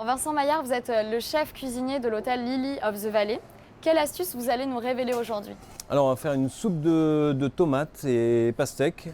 Alors Vincent Maillard, vous êtes le chef cuisinier de l'hôtel Lily of the Valley. Quelle astuce vous allez nous révéler aujourd'hui? Alors on va faire une soupe de tomates et pastèques.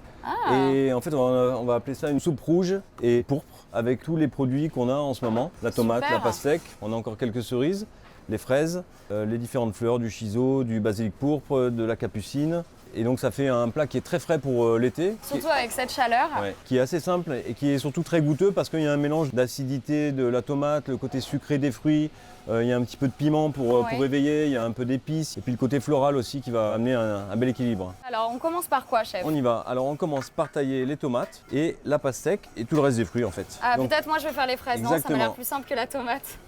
Et en fait on va appeler ça une soupe rouge et pourpre avec tous les produits qu'on a en ce moment. La tomate, Super. la pastèque, on a encore quelques cerises, les fraises, les différentes fleurs, du chiso, du basilic pourpre, de la capucine. Et donc ça fait un plat qui est très frais pour l'été. Surtout avec cette chaleur. Ouais, qui est assez simple et qui est surtout très goûteux parce qu'il y a un mélange d'acidité de la tomate, le côté sucré des fruits, il y a un petit peu de piment pour réveiller, il y a un peu d'épices et puis le côté floral aussi qui va amener un bel équilibre. Alors on commence par quoi, chef? On y va. Alors on commence par tailler les tomates et la pastèque et tout le reste des fruits en fait. Ah, Donc, peut-être moi je vais faire les fraises, non? Ça m'a Exactement. l'air plus simple que la tomate.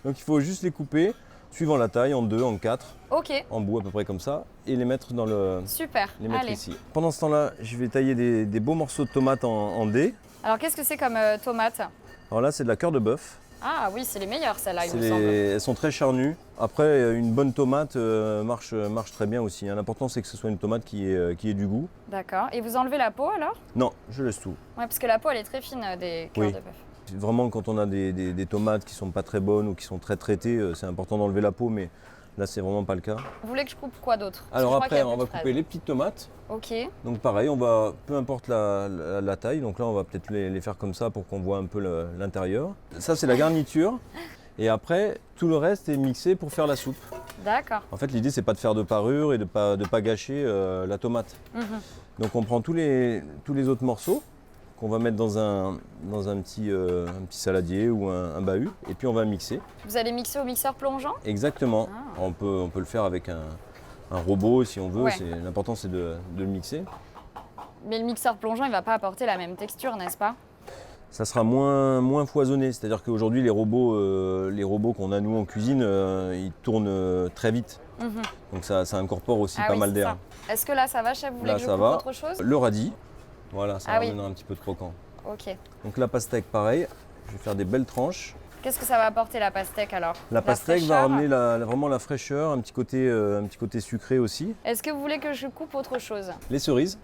donc il faut juste les couper suivant la taille, en 2, en 4, Ok, en bout à peu près comme ça et les mettre dans le... super. Les mettre Allez. ici. Pendant ce temps-là, je vais tailler des beaux morceaux de tomates en dés. Alors qu'est-ce que c'est comme tomate? Alors là, c'est de la cœur de bœuf. Ah oui, c'est les meilleures celles-là, il me semble. Elles sont très charnues. Après, une bonne tomate marche très bien aussi. Hein. L'important, c'est que ce soit une tomate qui ait du goût. D'accord. Et vous enlevez la peau alors? Non, je laisse tout. Ouais, parce que la peau elle est très fine des cœurs Oui. de bœuf. Vraiment, quand on a des tomates qui sont pas très bonnes ou qui sont très traitées, c'est important d'enlever la peau, mais là, c'est vraiment pas le cas. Vous voulez que je coupe quoi d'autre? Parce que Alors je crois qu'il y après, a on plus va de fraises. couper les petites tomates. Ok, Donc pareil, peu importe la taille, donc là, on va peut-être les faire comme ça pour qu'on voit un peu l'intérieur. Ça, c'est la garniture. Et après, tout le reste est mixé pour faire la soupe. d'accord. En fait, l'idée, c'est pas de faire de parure et de pas gâcher la tomate. Mhm. Donc on prend tous les autres morceaux qu'on va mettre dans un petit saladier ou un bahut et puis on va mixer. Vous allez mixer au mixeur plongeant? Exactement. Ah. On peut le faire avec un robot si on veut. Ouais. L'important c'est de le mixer. Mais le mixeur plongeant il va pas apporter la même texture, n'est-ce pas? Ça sera moins foisonné. C'est-à-dire qu'aujourd'hui les robots qu'on a nous en cuisine, ils tournent très vite. Mhm. Donc ça incorpore aussi Ah pas oui, mal c'est d'air. ça. Est-ce que là ça va, chef? Vous voulez Là que je ça coupe va. autre chose? Le radis. Voilà, ça Ah oui. ramènera un petit peu de croquant. Ok. Donc la pastèque, pareil, je vais faire des belles tranches. Qu'est-ce que ça va apporter la pastèque alors? La pastèque va fraîcheur? ramener vraiment la fraîcheur, un petit côté sucré aussi. Est-ce que vous voulez que je coupe autre chose? Les cerises.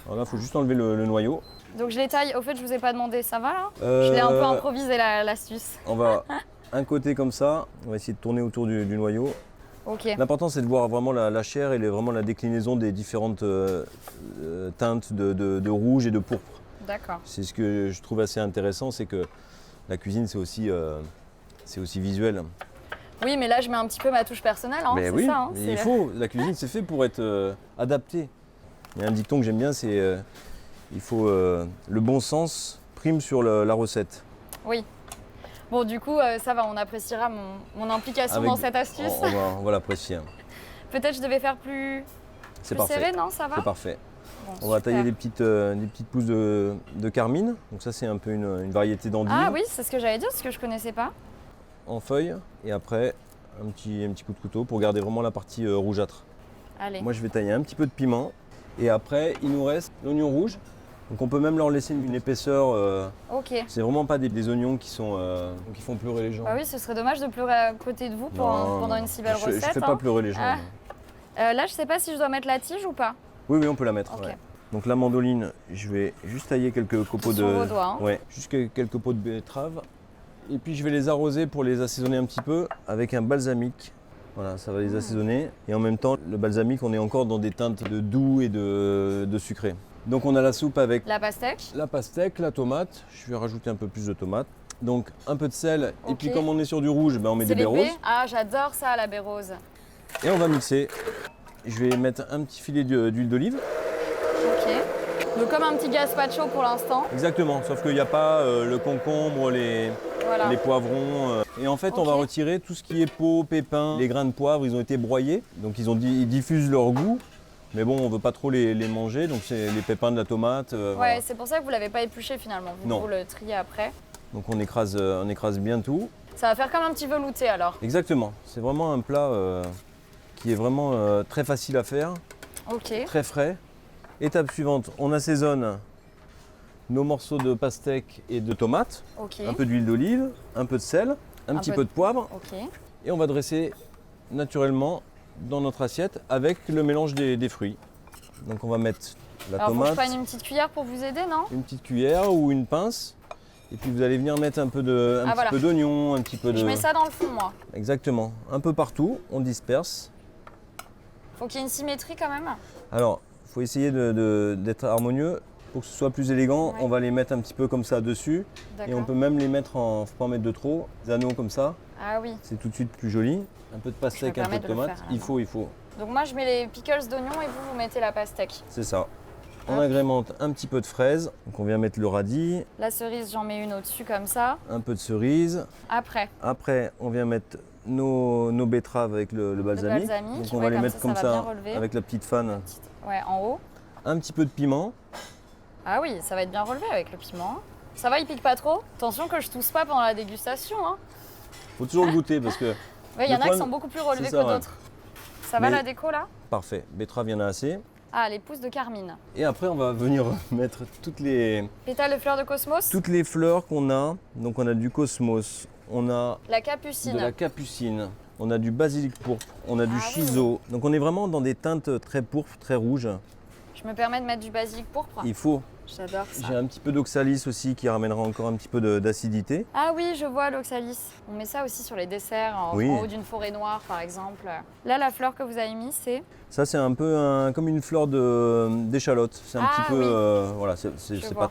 Alors là, il faut juste enlever le noyau. Donc je les taille. Au fait, je vous ai pas demandé, ça va là? Je l'ai un peu improvisé l'astuce. On va un côté comme ça, on va essayer de tourner autour du noyau. Ok. L'important c'est de voir vraiment la chair et vraiment la déclinaison des différentes teintes de rouge et de pourpre. D'accord. C'est ce que je trouve assez intéressant, c'est que la cuisine c'est aussi visuel. Oui, mais là je mets un petit peu ma touche personnelle, hein, Mais c'est oui, ça. Hein, mais la cuisine c'est fait pour être adapté. Il y a un dicton que j'aime bien, c'est il faut le bon sens prime sur la recette. Oui. Bon, du coup, ça va, on appréciera mon implication dans cette astuce. On va l'apprécier. Peut-être je devais faire plus C'est serré, parfait. non? Ça va? C'est parfait. Bon, On va super. tailler des petites pousses de carmine. Donc ça c'est un peu une variété d'endive Ah oui, c'est ce que j'allais dire, parce que je connaissais pas. en feuilles. Et après un petit coup de couteau pour garder vraiment la partie rougeâtre. Allez. Moi je vais tailler un petit peu de piment. Et après il nous reste l'oignon rouge. Donc on peut même leur laisser une épaisseur. Ok. C'est vraiment pas des oignons qui font pleurer les gens. Bah oui, ce serait dommage de pleurer à côté de vous Non, pendant une si belle recette. Je fais pas hein. pleurer les gens. Ah. non. Là, je sais pas si je dois mettre la tige ou pas. Oui, on peut la mettre. Ok. Ouais. Donc la mandoline, je vais juste tailler quelques copeaux Sur vos doigts, hein. Ouais, juste quelques pots de betterave. Et puis je vais les arroser pour les assaisonner un petit peu avec un balsamique. Voilà, ça va les assaisonner. Et en même temps, le balsamique, on est encore dans des teintes de doux et de sucré. Donc on a la soupe avec La pastèque. la pastèque, la tomate. Je vais rajouter un peu plus de tomate. Donc un peu de sel. Et Ok. puis comme on est sur du rouge, on met C'est des baies les baies. roses. Ah, j'adore ça, la baie rose. Et on va mixer. Je vais mettre un petit filet d'huile d'olive. Ok. Donc comme un petit gazpacho pour l'instant. Exactement, sauf qu'il n'y a pas le concombre, Voilà. les poivrons. Et en fait, on Ok. va retirer tout ce qui est peau, pépins. Les grains de poivre, ils ont été broyés, donc ils diffusent leur goût. Mais bon, on veut pas trop les manger, donc c'est les pépins de la tomate. Ouais, Voilà. c'est pour ça que vous l'avez pas épluché finalement. Non. Vous le triez après. Donc on écrase bien tout. Ça va faire comme un petit velouté alors. Exactement, c'est vraiment un plat qui est vraiment très facile à faire, Ok. très frais. Étape suivante, on assaisonne nos morceaux de pastèque et de tomates, Ok. un peu d'huile d'olive, un peu de sel, un petit peu de poivre. Ok. Et on va dresser naturellement dans notre assiette avec le mélange des fruits. Donc on va mettre la Alors faut que je tomate, prenne une petite cuillère pour vous aider, non? une petite cuillère ou une pince. Et puis vous allez venir mettre un peu de, un petit peu d'oignon, un petit peu de... Je mets ça dans le fond, moi. Exactement. Un peu partout, on disperse. Faut qu'il y ait une symétrie quand même. Alors, il faut essayer d'être harmonieux. Pour que ce soit plus élégant, on va les mettre un petit peu comme ça dessus. Et on peut même les mettre en... Faut pas en mettre de trop. Des anneaux comme ça. Ah oui. C'est tout de suite plus joli. Un peu de pastèque, un peu de tomate. Il faut. Donc moi je mets les pickles d'oignon et vous mettez la pastèque. C'est ça. On agrémente un petit peu de fraise. Donc on vient mettre le radis. La cerise, j'en mets une au-dessus comme ça. Un peu de cerise. Après, on vient mettre nos betteraves avec le balsamique. Donc on va les mettre comme ça avec la petite fan. Ouais, en haut. Un petit peu de piment. Ah oui, ça va être bien relevé avec le piment. Ça va, il pique pas trop? Attention que je tousse pas pendant la dégustation. Hein. Faut toujours le goûter parce que... Oui, il y en a qui sont beaucoup plus relevés que d'autres. Ça va la déco là? Parfait, betterave, il y en a assez. Ah, les pousses de Carmine. Et après, on va venir mettre toutes les... Pétales de fleurs de cosmos? Toutes les fleurs qu'on a. Donc on a du cosmos, on a... La capucine. De la capucine. On a du basilic pourpre, on a du shiso. Donc on est vraiment dans des teintes très pourpres, très rouges. Je me permets de mettre du basilic pourpre? Il faut. J'adore ça. J'ai un petit peu d'oxalis aussi qui ramènera encore un petit peu d'acidité. Ah oui, je vois l'oxalis. On met ça aussi sur les desserts, en haut d'une forêt noire par exemple. Là, la fleur que vous avez mise, c'est? Ça, c'est un peu comme une fleur d'échalote. C'est un petit peu, voilà, c'est pas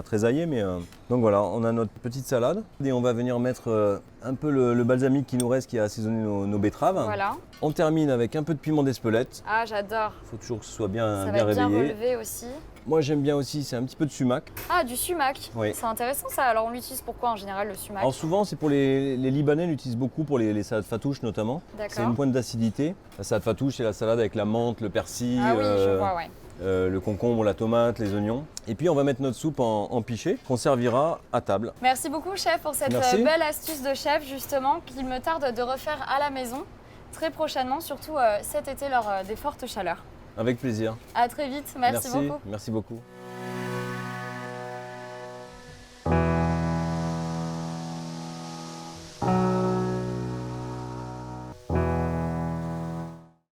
très aillé, mais donc voilà, on a notre petite salade et on va venir mettre un peu le balsamique qui nous reste, qui a assaisonné nos betteraves. Voilà. On termine avec un peu de piment d'Espelette. Ah, j'adore. Il faut toujours que ce soit bien réveillé. Ça va être bien réveillé. relevé aussi. Moi, j'aime bien aussi, c'est un petit peu de sumac. Ah, du sumac. Oui. C'est intéressant ça. Alors, on l'utilise pourquoi en général le sumac? Alors souvent, c'est pour les Libanais l'utilisent beaucoup pour les salades fatouches notamment. C'est une pointe d'acidité. La salade fatouche, c'est la salade avec la menthe, le persil, je vois, ouais. Le concombre, la tomate, les oignons. Et puis on va mettre notre soupe en piché qu'on servira à table. Merci beaucoup chef pour cette belle astuce de chef justement qu'il me tarde de refaire à la maison très prochainement, surtout cet été lors des fortes chaleurs. Avec plaisir. À très vite, merci beaucoup. Merci beaucoup.